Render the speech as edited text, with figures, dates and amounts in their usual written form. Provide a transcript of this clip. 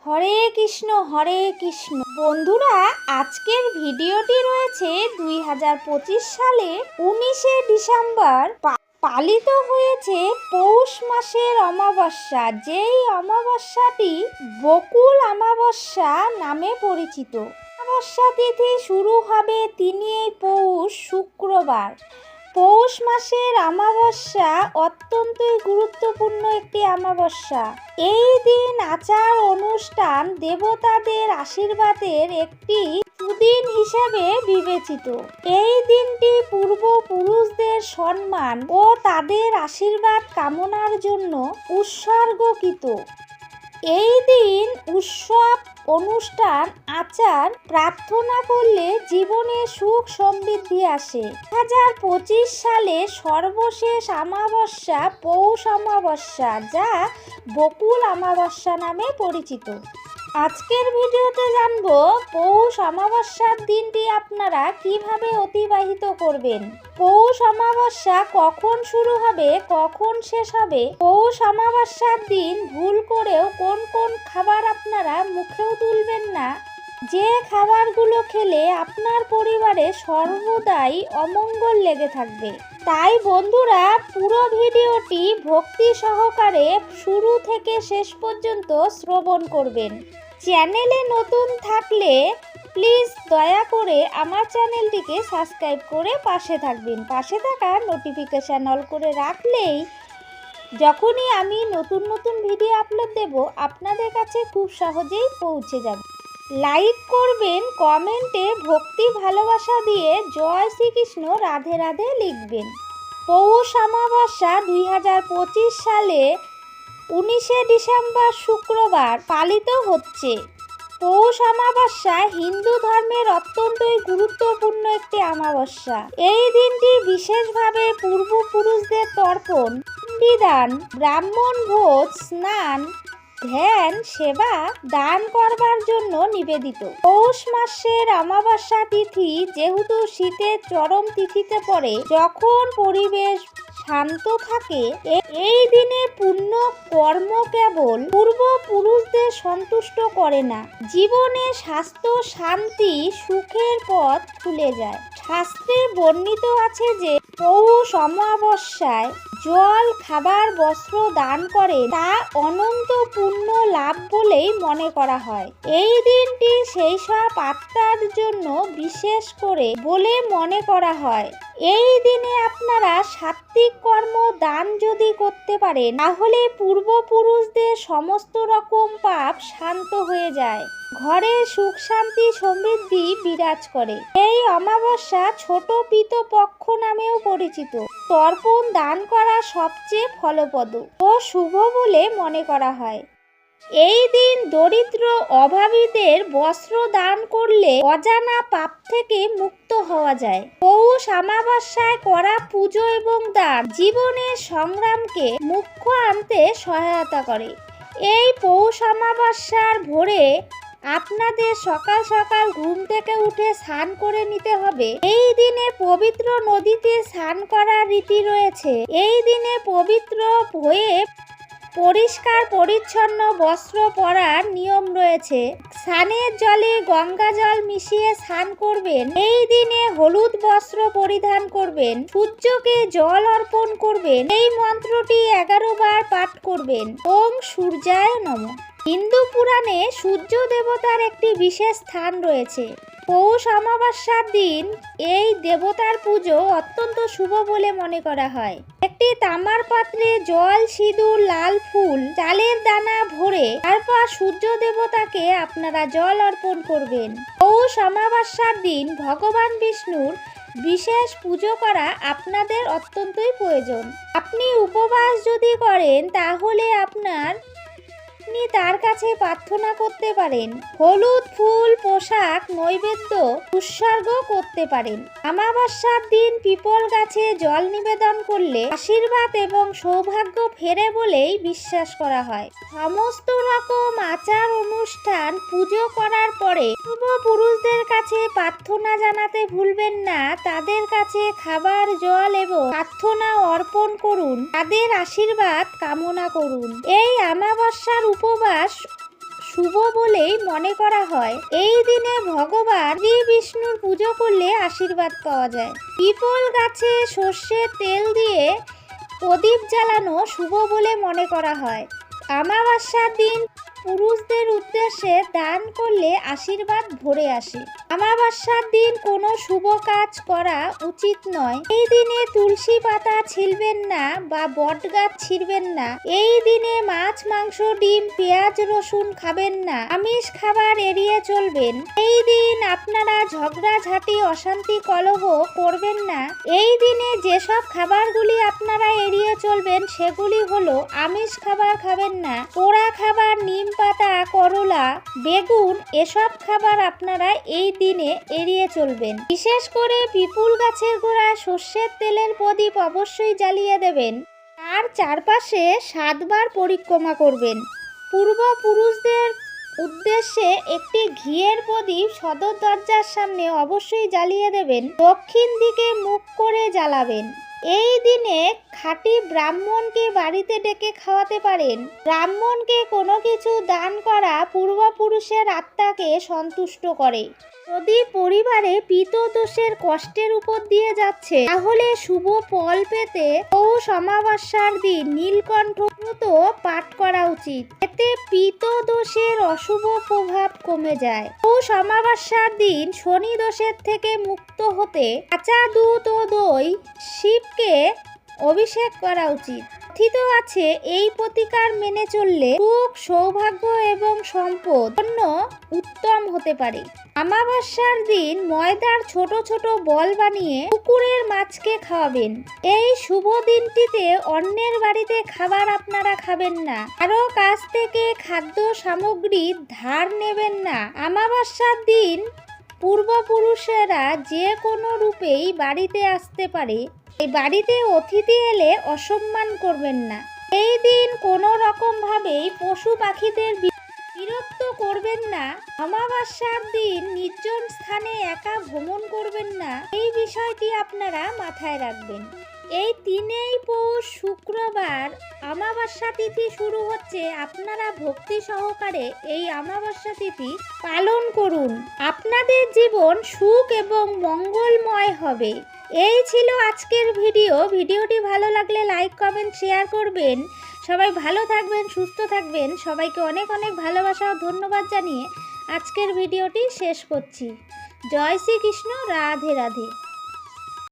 হরে কৃষ্ণ বন্ধুরা, আজকের ভিডিওটি রয়েছে 2025 সালে 19শে ডিসেম্বর পালিত হয়েছে পৌষ মাসের অমাবস্যা। যেই অমাবস্যাটি বকুল অমাবস্যা নামে পরিচিত। অমাবস্যা তিথি শুরু হবে 3 পৌষ শুক্রবার। পৌষ মাসের অমাবস্যা অত্যন্তই গুরুত্বপূর্ণ একটি অমাবস্যা। এই দিন আচার অনুষ্ঠান দেবতাদের আশীর্বাদের একটি সুদিন হিসেবে বিবেচিত। এই দিনটি পূর্বপুরুষদের সম্মান ও তাদের আশীর্বাদ কামনার জন্য উৎসর্গকৃত। এই দিন উৎসব অনুষ্ঠান আচার প্রার্থনা করলে জীবনে সুখ সমৃদ্ধি আসে। 2025 সালে সর্বশেষ অমাবস্যা পৌষ অমাবস্যা, যা বকুল অমাবস্যা নামে পরিচিত। আজকের ভিডিওতে জানবো পৌষ অমাবস্যার দিনটি আপনারা কিভাবে অতিবাহিত করবেন, পৌষ অমাবস্যা কখন শুরু হবে, কখন শেষ হবে, পৌষ অমাবস্যার দিন ভুল করেও কোন কোন খাবার আপনারা মুখেও তুলবেন না, যে খাবারগুলো খেলে আপনার পরিবারে সর্বদাই অমঙ্গল লেগে থাকবে। তাই বন্ধুরা, পুরো ভিডিওটি ভক্তি সহকারে শুরু থেকে শেষ পর্যন্ত শ্রবণ করবেন। চ্যানেলে নতুন থাকলে প্লিজ দয়া করে আমার চ্যানেলটিকে সাবস্ক্রাইব করে পাশে থাকবেন। পাশে থাকা নোটিফিকেশান অল করে রাখলেই যখনই আমি নতুন নতুন ভিডিও আপলোড দেব আপনাদের কাছে খুব সহজেই পৌঁছে যাবে। লাইক করবেন, কমেন্টে ভক্তি ভালোবাসা দিয়ে জয় শ্রীকৃষ্ণ রাধে রাধে লিখবেন। পৌষ অমাবস্যা 2025 সালে 19শে ডিসেম্বর শুক্রবার পালিত হচ্ছে। পৌষ অমাবস্যা হিন্দু ধর্মের অত্যন্তই গুরুত্বপূর্ণ একটি অমাবস্যা। এই দিনটি বিশেষভাবে পূর্বপুরুষদের তর্পণ, বিধান, ব্রাহ্মণ ভোজ, স্নান, ধ্যান, সেবা, দান করবার জন্য নিবেদিত। পৌষ মাসের অমাবস্যা তিথি যেহেতু শীতের চরম তিথিতে পড়ে, যখন পরিবেশ শান্ত থাকে, এই দিনে পুণ্য কর্ম কেবল পূর্বপুরুষদের সন্তুষ্ট করে না, জীবনে স্বাস্থ্য, শান্তি, সুখের পথ খুলে যায়। শাস্ত্রে বর্ণিত আছে যে পৌষ অমাবস্যায় জল, খাবার, বস্ত্র দান করে তা অনন্ত পুণ্য লাভ বলেই মনে করা হয়। এই দিনটি সেই সব আত্মার জন্য বিশেষ করে বলে মনে করা হয়। এই দিনে আপনারা সাত্ত্বিক কর্ম দান যদি করতে পারেন, তাহলে পূর্বপুরুষদের সমস্ত রকম পাপ শান্ত হয়ে যায়, ঘরে সুখ শান্তি সমৃদ্ধি বিরাজ করে। এই অমাবস্যা ছোট পিতৃপক্ষ নামেও পরিচিত। তর্পণ দান করা সবচেয়ে ফলপ্রদ ও শুভ বলে মনে করা হয়। এই দিন দরিদ্র অভাবীদের বস্ত্র দান করলে অজানা পাপ থেকে মুক্ত হওয়া যায়। পৌষ অমাবস্যায় করা পুজো এবং দান জীবনের সংগ্রামকে মুখ্য আনতে সহায়তা করে। এই পৌষ অমাবস্যার ভোরে আপনাদের সকাল সকাল ঘুম থেকে উঠে স্নান করে নিতে হবে। এই দিনে পবিত্র নদীতে স্নান করার রীতি রয়েছে। এই দিনে পবিত্র হয়ে পরিষ্কার পরিচ্ছন্ন বস্ত্র পরার নিয়ম রয়েছে। স্নানের জলে গঙ্গা জল মিশিয়ে স্নান করবেন। এই দিনে হলুদ বস্ত্র পরিধান করবেন। সূর্যকে জল অর্পণ করবেন। এই মন্ত্রটি 11 বার পাঠ করবেন। ওম সূর্যায় নমঃ। হিন্দু পুরাণে সূর্য দেবতার একটি বিশেষ স্থান রয়েছে। পৌষ অমাবস্যার দিন এই দেবতার পুজো অত্যন্ত শুভ বলে মনে করা হয়। একটি তামার পাত্রে জল, সিঁদুর, লাল ফুল, চালের দানা ভরে তারপর সূর্য দেবতাকে আপনারা জল অর্পণ করবেন। পৌষ অমাবস্যার দিন ভগবান বিষ্ণুর বিশেষ পুজো করা আপনাদের অত্যন্তই প্রয়োজন। আপনি উপবাস যদি করেন তাহলে আপনি তার কাছে প্রার্থনা করতে পারেন। হলুদ ফুল, পোশাক, নৈবেদ্য উৎসর্গ করতে পারেন। অমাবস্যার দিন পিপল গাছে জল নিবেদন করলে আশীর্বাদ এবং সৌভাগ্য ফেরে বলেই বিশ্বাস করা হয়। সমস্ত রকম আচার অনুষ্ঠান পুজো করার পরে পূর্বপুরুষদের কাছে প্রার্থনা জানাতে ভুলবেন না। তাদের কাছে খাবার, জল এবং প্রার্থনা অর্পণ করুন, তাদের আশীর্বাদ কামনা করুন। এই অমাবস্যার উপবাস শুভ বলেই মনে করা হয়। এই দিনে ভগবান শ্রী বিষ্ণুর পুজো করলে আশীর্বাদ পাওয়া যায়। পিপল গাছে সর্ষের তেল দিয়ে প্রদীপ জ্বালানো শুভ বলে মনে করা হয়। অমাবস্যার দিন পুরুষদের উদ্দেশ্যে দান করলে আশীর্বাদ ভরে আসে। অমাবস্যার দিন কোনো শুভ কাজ করা উচিত নয়। এই দিনে তুলসী পাতা ছিঁড়বেন না বা বট গাছ ছিঁড়বেন না। এই দিনে মাছ, মাংস, ডিম, পেঁয়াজ, রসুন খাবেন না। আমিষ খাবার এড়িয়ে চলবেন। এই দিন আপনারা ঝগড়াঝাটি, অশান্তি, কলহ করবেন না। এই দিনে যেসব খাবারগুলি আপনারা এড়িয়ে চলবেন সেগুলি হলো আমিষ খাবার খাবেন না, পোড়া খাবার, নিম পাতা, করলা, বেগুন এসব খাবার আপনারা এই দিনে এড়িয়ে চলবেন। বিশেষ করে পিপুল গাছের গোড়ায় সর্ষের তেলের প্রদীপ অবশ্যই জ্বালিয়ে দেবেন। তার চারপাশে 7 বার পরিক্রমা করবেন। পূর্বপুরুষদের উদ্দেশ্যে একটি ঘিয়ের প্রদীপ সদর দরজার সামনে অবশ্যই জ্বালিয়ে দেবেন। দক্ষিণ দিকে মুখ করে জ্বালাবেন। এই দিনে খাঁটি ব্রাহ্মণকে বাড়িতে ডেকে খাওয়াতে পারেন। ব্রাহ্মণকে কোনো কিছু দান করা পূর্বপুরুষের আত্মাকে সন্তুষ্ট করে। যদি পরিবারে পিতৃদোষের কষ্টের উপর দিয়ে যাচ্ছে তাহলে শুভ ফল পেতে পৌষ অমাবস্যার দিন নীলকণ্ঠ পাঠ করা উচিত। এতে পিতৃদোষের অশুভ প্রভাব কমে যায়। পৌষ অমাবস্যার দিন শনি দোষের থেকে মুক্ত হতে কাঁচা দুধ ও দই শিবকে অভিষেক করা উচিত। কথিত আছে এই প্রতিকার মেনে চললে সুখ, সৌভাগ্য এবং সম্পদ উত্তম হতে পারে। অমাবস্যার দিন ময়দার ছোট ছোট বল বানিয়ে পুকুরের মাছকে খাওয়াবেন। এই শুভ দিনটিতে অন্যের বাড়িতে খাবার আপনারা খাবেন না। কারো কাছ থেকে খাদ্য সামগ্রী ধার নেবেন না। অমাবস্যার দিন পূর্বপুরুষেরা যে কোনো রূপেই বাড়িতে আসতে পারে। এই বাড়িতে অতিথি এলে অসম্মান করবেন না। এই দিন কোনো রকম ভাবেই পশু পাখিদের বিরক্ত করবেন না। অমাবস্যার দিন নির্জন স্থানে একা ভ্রমণ করবেন না। এই বিষয়টি আপনারা মাথায় রাখবেন। এই 3 পৌষ শুক্রবার অমাবস্যা তিথি শুরু হচ্ছে। আপনারা ভক্তি সহকারে এই অমাবস্যা তিথি পালন করুন। আপনাদের জীবন সুখ এবং মঙ্গলময় হবে। এই ছিল আজকের ভিডিওটি ভালো লাগলে লাইক, কমেন্ট, শেয়ার করবেন। সবাই ভালো থাকবেন, সুস্থ থাকবেন। সবাইকে অনেক অনেক ভালোবাসা ও ধন্যবাদ জানিয়ে আজকের ভিডিওটি শেষ করছি। জয় শ্রীকৃষ্ণ, রাধে রাধে।